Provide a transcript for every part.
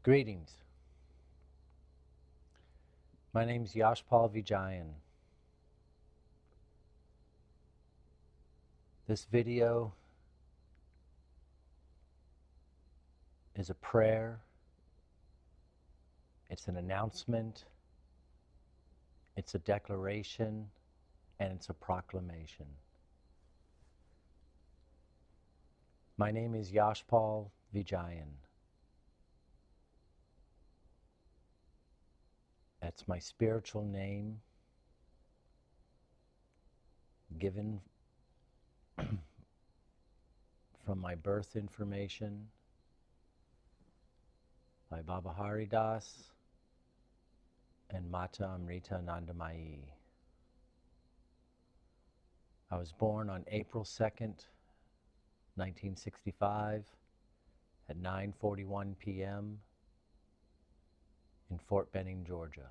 Greetings. My name is Yashpal Vijayan. This video is a prayer, it's an announcement, it's a declaration, and it's a proclamation. My name is Yashpal Vijayan. That's my spiritual name given from my birth information by Baba Haridas and Mata Amrita Anandamayi. I was born on April 2nd, 1965 at 9:41 p.m. in Fort Benning, Georgia.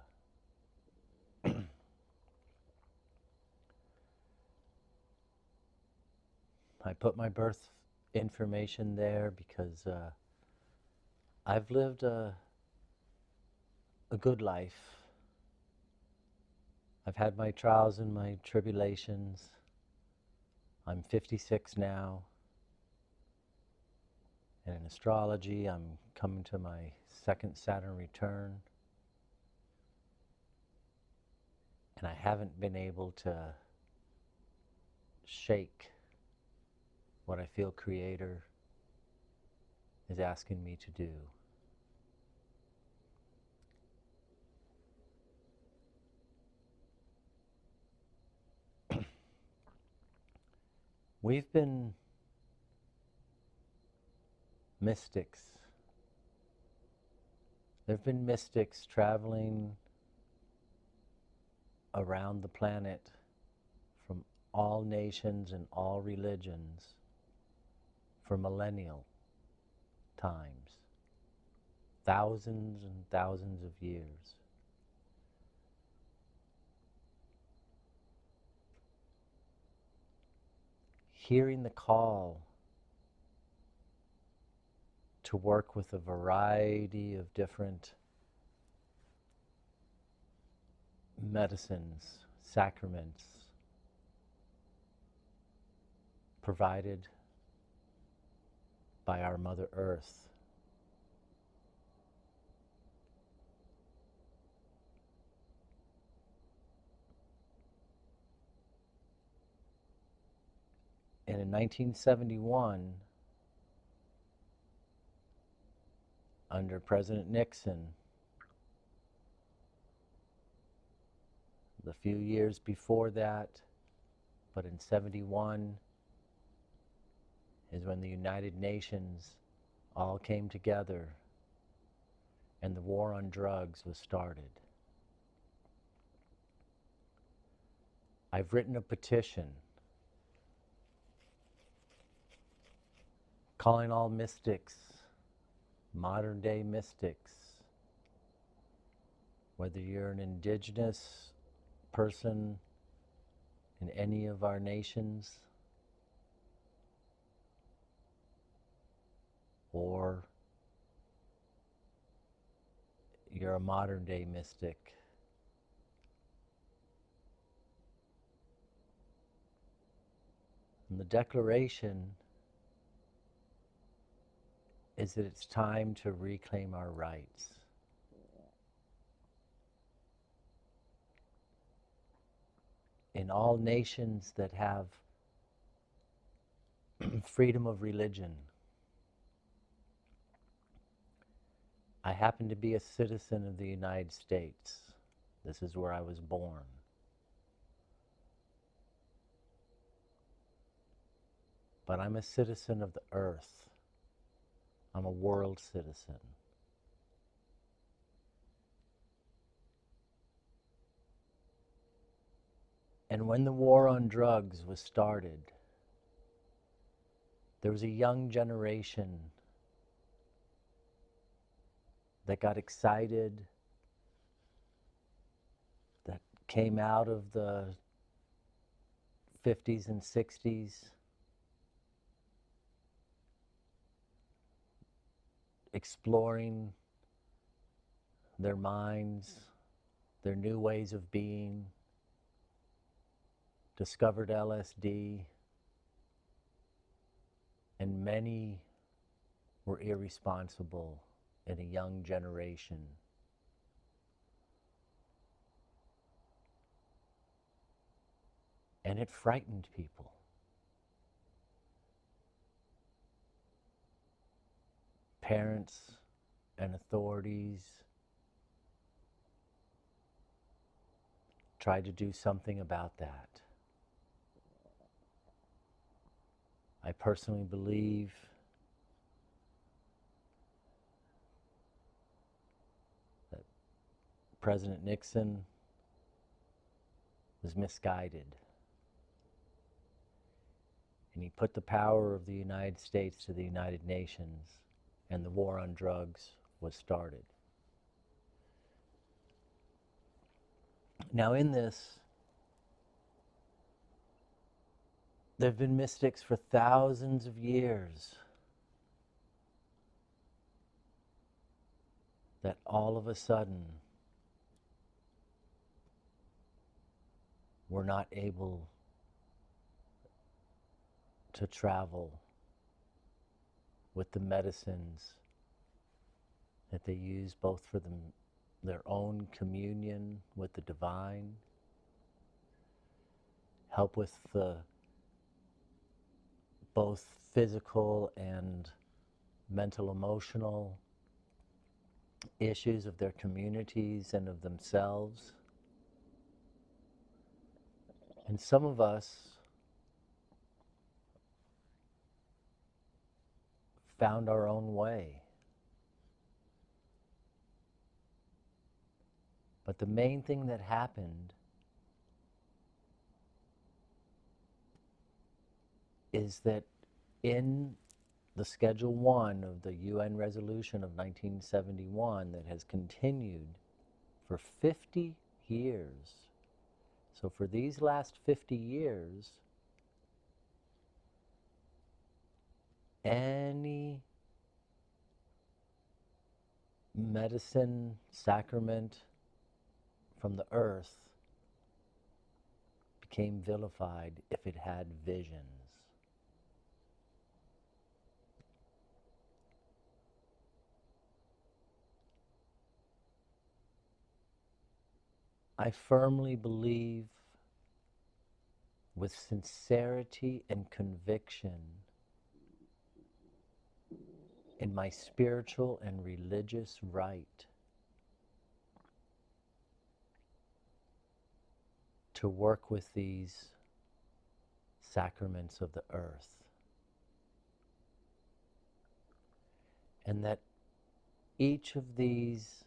I put my birth information there because I've lived a good life. I've had my trials and my tribulations. I'm 56 now. And in astrology, I'm coming to my second Saturn return. And I haven't been able to shake what I feel Creator is asking me to do. We've been mystics. There have been mystics traveling around the planet from all nations and all religions for millennial times, thousands and thousands of years. Hearing the call to work with a variety of different medicines, sacraments provided by our Mother Earth. And in 1971, under President Nixon, the few years before that, but in 71 is when the United Nations all came together and the war on drugs was started. I've written a petition calling all mystics, modern day mystics, whether you're an indigenous person in any of our nations or you're a modern day mystic. And the declaration is that it's time to reclaim our rights. In all nations that have freedom of religion, I happen to be a citizen of the United States. This is where I was born. But I'm a citizen of the earth. I'm a world citizen. And when the war on drugs was started, there was a young generation that got excited, that came out of the 50s and 60s, exploring their minds, their new ways of being, discovered LSD, and many were irresponsible in a young generation. And it frightened people. Parents and authorities tried to do something about that. I personally believe that President Nixon was misguided. And he put the power of the United States to the United Nations, and the war on drugs was started. Now in this, there have been mystics for thousands of years that all of a sudden were not able to travel with the medicines that they use both for their own communion with the divine, help with the both physical and mental emotional issues of their communities and of themselves. And some of us found our own way. But the main thing that happened is that in the Schedule 1 of the UN Resolution of 1971 that has continued for 50 years, so for these last 50 years, any medicine, sacrament from the earth became vilified if it had visions. I firmly believe with sincerity and conviction in my spiritual and religious right to work with these sacraments of the earth. And that each of these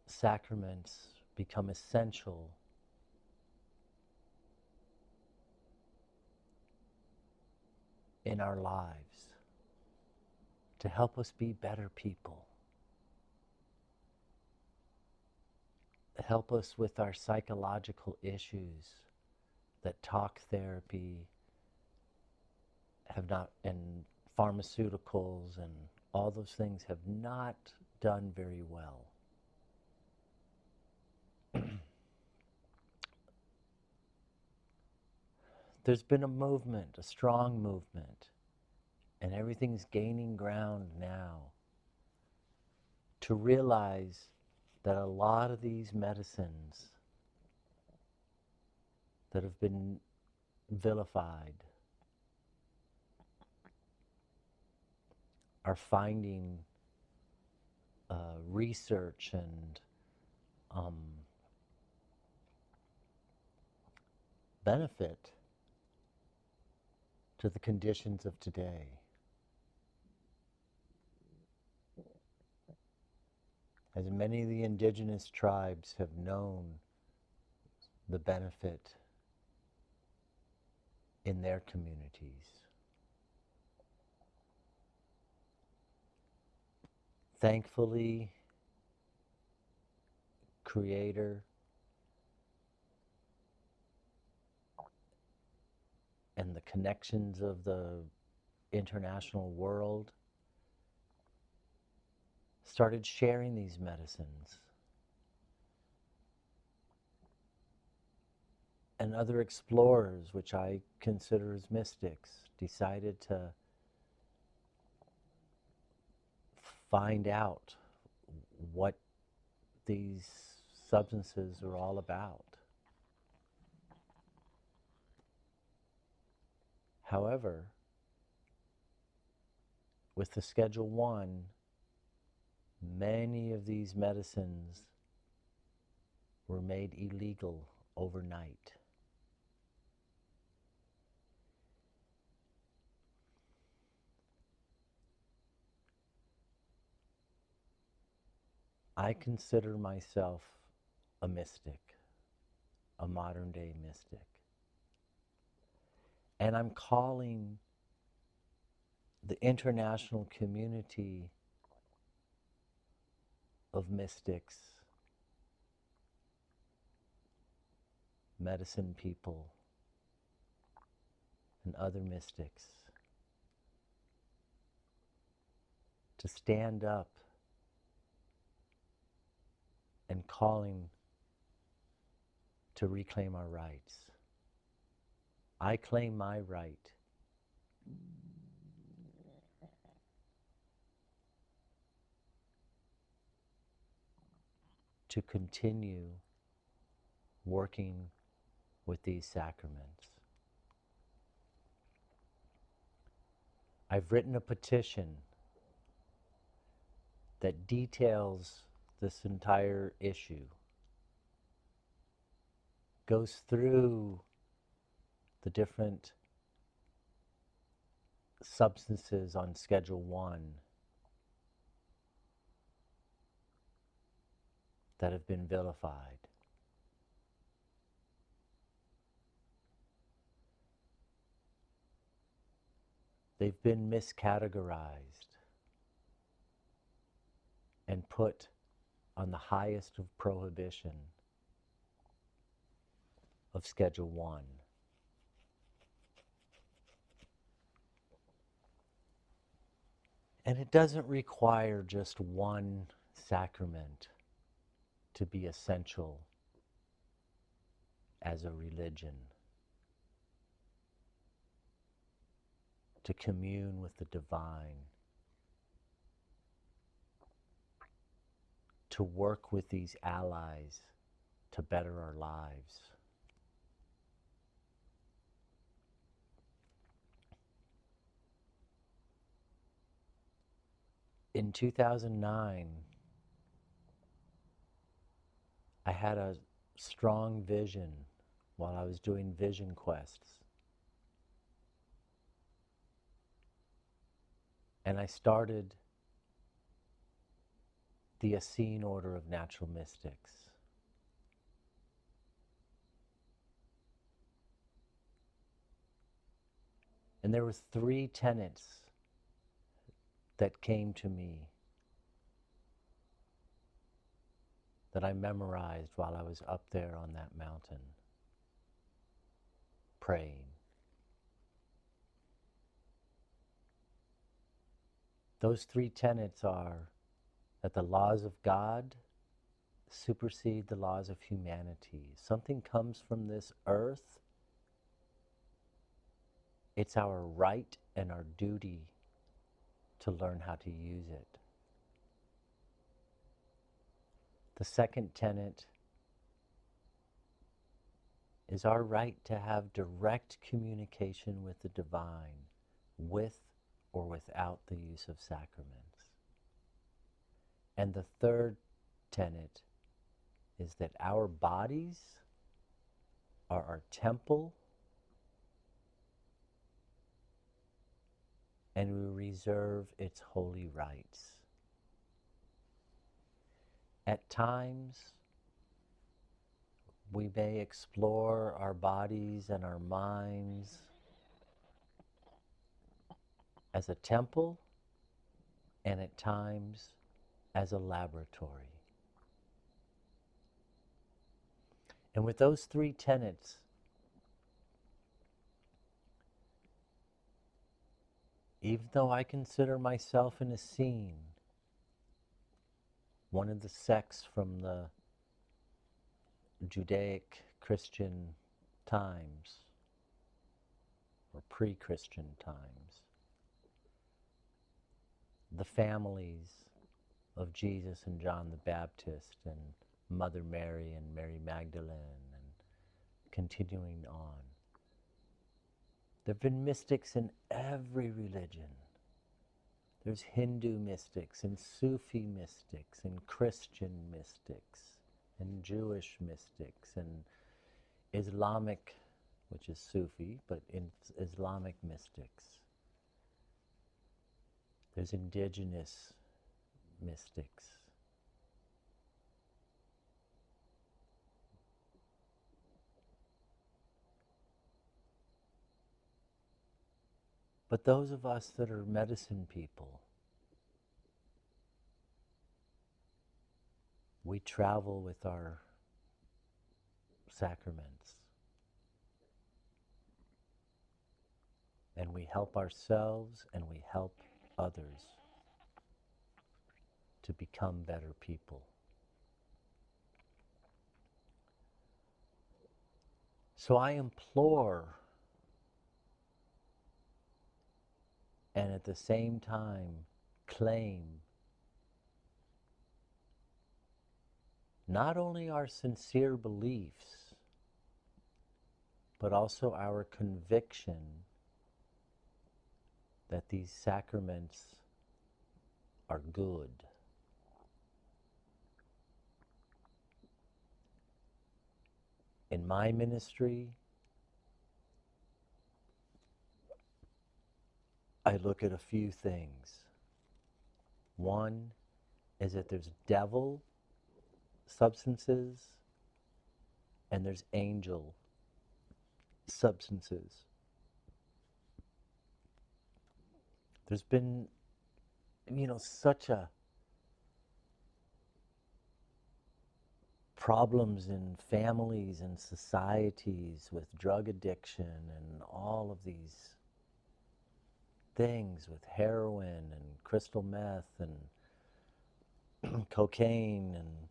sacraments become essential in our lives to help us be better people, help us with our psychological issues that talk therapy have not, and pharmaceuticals and all those things have not done very well. There's been a movement, a strong movement, and everything's gaining ground now to realize that a lot of these medicines that have been vilified are finding research and benefit to the conditions of today. As many of the indigenous tribes have known the benefit in their communities. Thankfully, Creator and the connections of the international world started sharing these medicines. And other explorers, which I consider as mystics, decided to find out what these substances are all about. However, with the Schedule 1, many of these medicines were made illegal overnight. I consider myself a mystic, a modern day mystic. And I'm calling the international community of mystics, medicine people, and other mystics to stand up and calling to reclaim our rights. I claim my right to continue working with these sacraments. I've written a petition that details this entire issue, goes through the different substances on Schedule 1 that have been vilified. They've been miscategorized and put on the highest of prohibition of Schedule 1. And it doesn't require just one sacrament to be essential as a religion, to commune with the divine, to work with these allies to better our lives. In 2009, I had a strong vision while I was doing vision quests. And I started the Essene Order of Natural Mystics. And there were 3 tenets that came to me that I memorized while I was up there on that mountain, praying. Those 3 tenets are that the laws of God supersede the laws of humanity. Something comes from this earth, it's our right and our duty to learn how to use it. The second tenet is our right to have direct communication with the divine, with or without the use of sacraments. And the third tenet is that our bodies are our temple, and we reserve its holy rights. At times, we may explore our bodies and our minds as a temple, and at times as a laboratory. And with those 3 tenets, even though I consider myself an Essene, One of the sects from the Judaic Christian times, or pre-Christian times, the families of Jesus and John the Baptist and Mother Mary and Mary Magdalene and continuing on. There have been mystics in every religion. There's Hindu mystics and Sufi mystics and Christian mystics and Jewish mystics and Islamic, which is Sufi, but in Islamic mystics. There's indigenous mystics. But those of us that are medicine people, we travel with our sacraments. And we help ourselves and we help others to become better people. So I implore, and at the same time claim, not only our sincere beliefs, but also our conviction that these sacraments are good. In my ministry, I look at a few things. One is that there's devil substances and there's angel substances. There's been, such a problems in families and societies with drug addiction and all of these things with heroin and crystal meth and cocaine and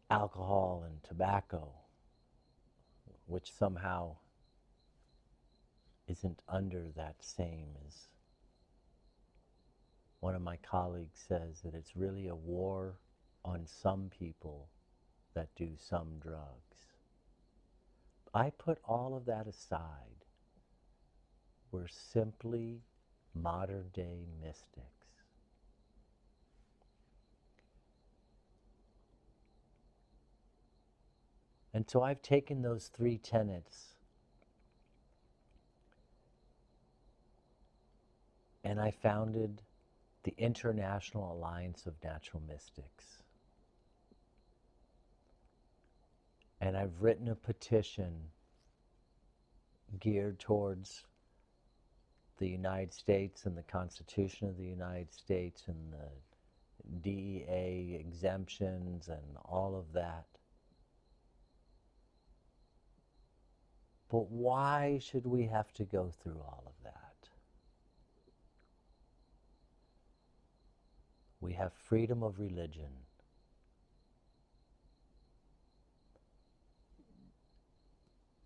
alcohol and tobacco, which somehow isn't under that same as one of my colleagues says, that it's really a war on some people that do some drugs. I put all of that aside. We're simply modern day mystics. And so I've taken those three tenets and I founded the International Alliance of Natural Mystics. And I've written a petition geared towards the United States and the Constitution of the United States and the DEA exemptions and all of that. But why should we have to go through all of that? We have freedom of religion.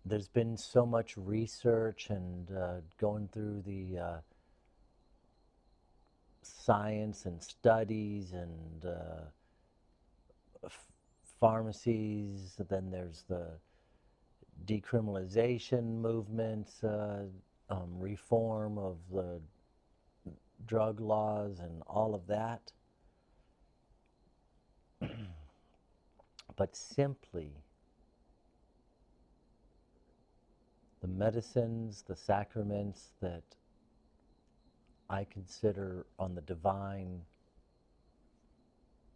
There's been so much research and going through the science and studies and pharmacies. Then there's the decriminalization movement, reform of the drug laws and all of that. But simply, the medicines, the sacraments that I consider on the divine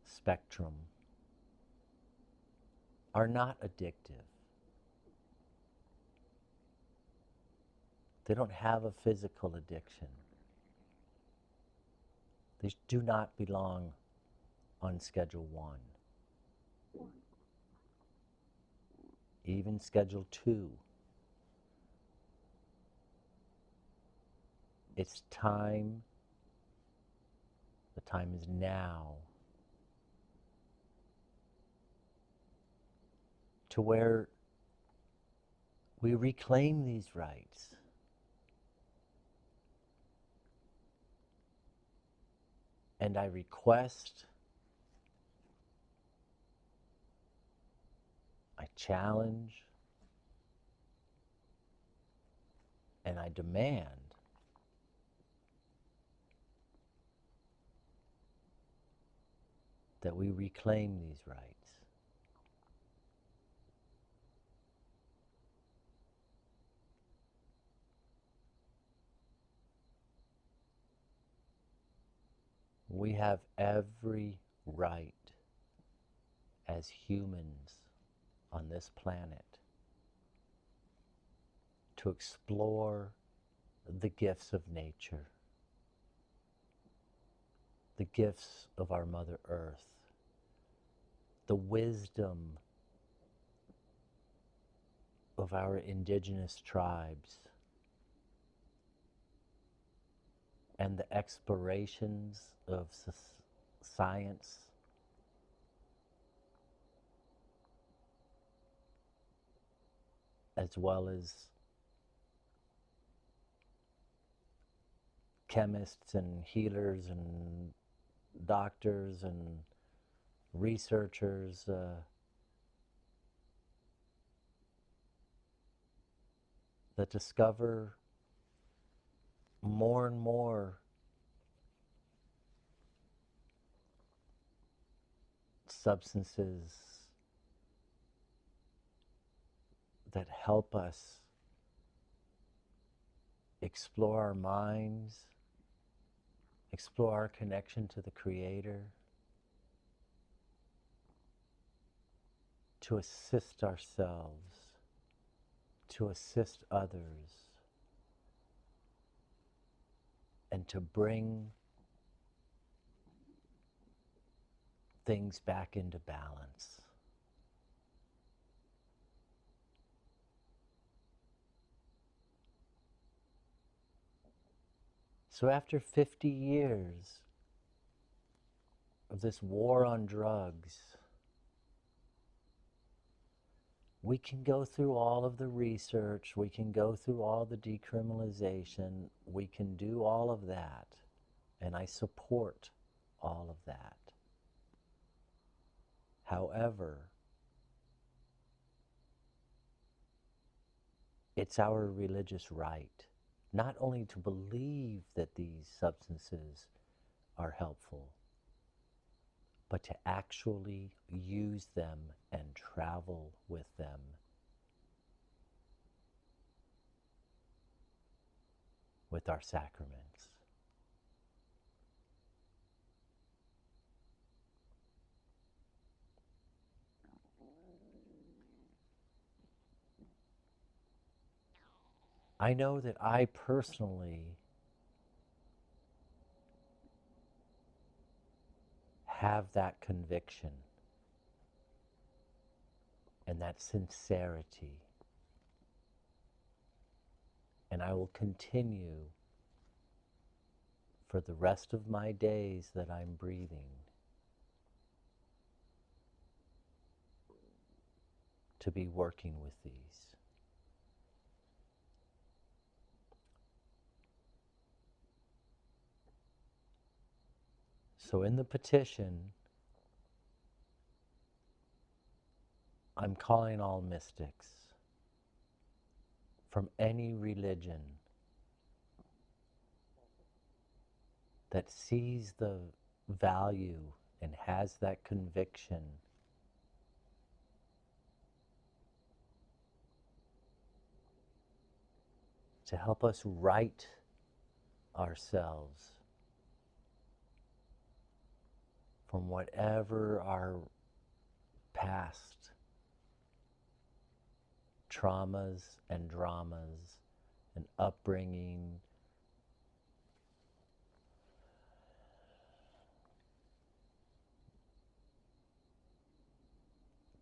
spectrum are not addictive. They don't have a physical addiction. They do not belong on Schedule 1. Even Schedule 2. It's time, the time is now, to where we reclaim these rights. And I request, I challenge, and I demand that we reclaim these rights. We have every right as humans on this planet to explore the gifts of nature, the gifts of our Mother Earth, the wisdom of our indigenous tribes, and the explorations of science, as well as chemists and healers and doctors and researchers that discover more and more substances that help us explore our minds, explore our connection to the Creator, to assist ourselves, to assist others, and to bring things back into balance. So after 50 years of this war on drugs, we can go through all of the research, we can go through all the decriminalization, we can do all of that, and I support all of that. However, it's our religious right not only to believe that these substances are helpful, but to actually use them and travel with them. With our sacraments. I know that I personally have that conviction and that sincerity, and I will continue for the rest of my days that I'm breathing to be working with these. So in the petition, I'm calling all mystics from any religion that sees the value and has that conviction to help us right ourselves from whatever our past traumas and dramas and upbringing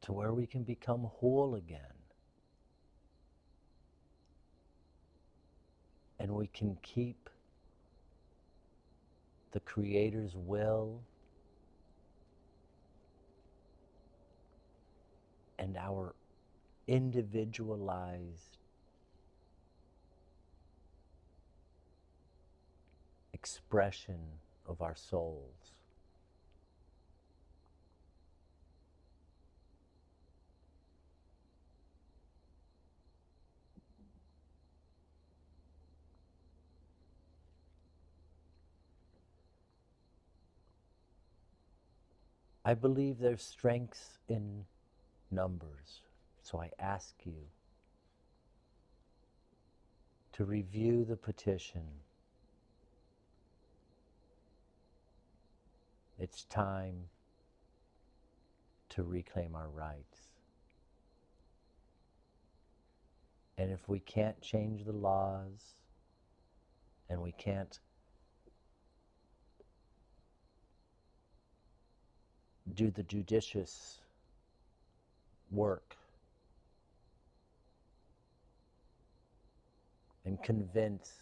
to where we can become whole again. And we can keep the Creator's will and our individualized expression of our souls. I believe there's strength in numbers, so I ask you to review the petition. It's time to reclaim our rights. And if we can't change the laws, and we can't do the judicious work and convince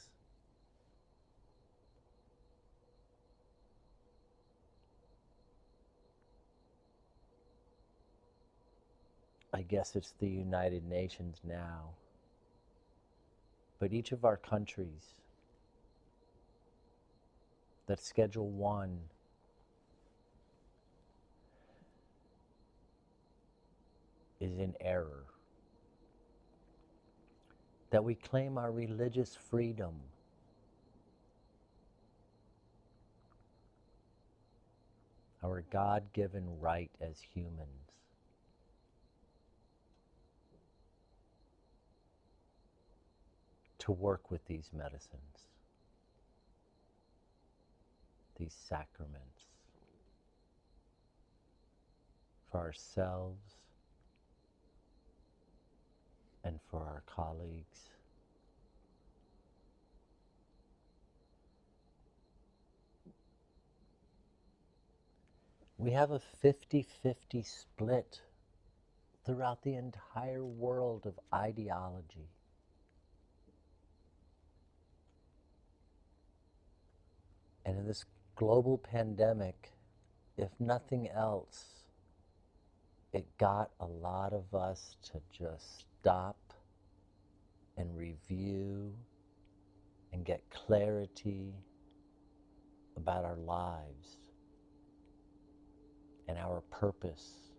I guess it's the United Nations now, but each of our countries that Schedule 1 is in error, that we claim our religious freedom, our God-given right as humans to work with these medicines, these sacraments, for ourselves and for our colleagues. We have a 50-50 split throughout the entire world of ideology. And in this global pandemic, if nothing else, it got a lot of us to just stop and review and get clarity about our lives and our purpose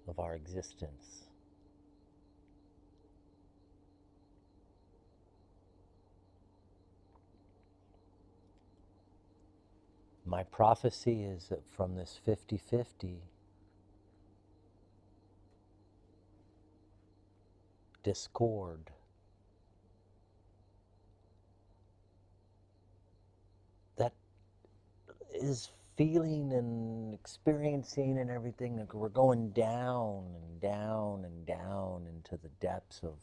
of our existence. My prophecy is that from this 50-50, discord, that is feeling and experiencing and everything, that we're going down and down and down into the depths of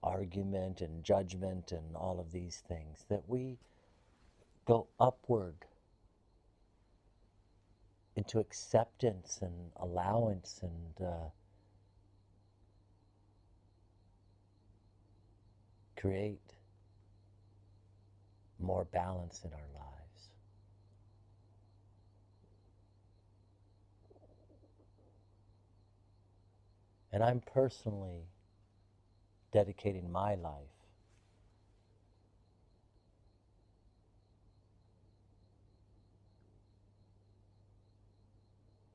argument and judgment and all of these things, that we go upward into acceptance and allowance and create more balance in our lives. And I'm personally dedicating my life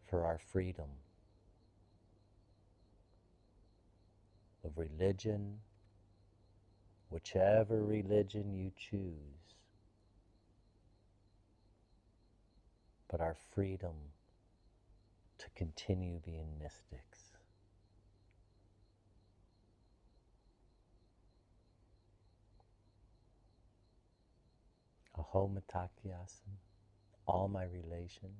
for our freedom of religion, whichever religion you choose, but our freedom to continue being mystics. Aho Mitakuye-Oyasin, all my relations,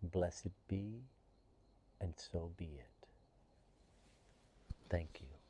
blessed be, and so be it. Thank you.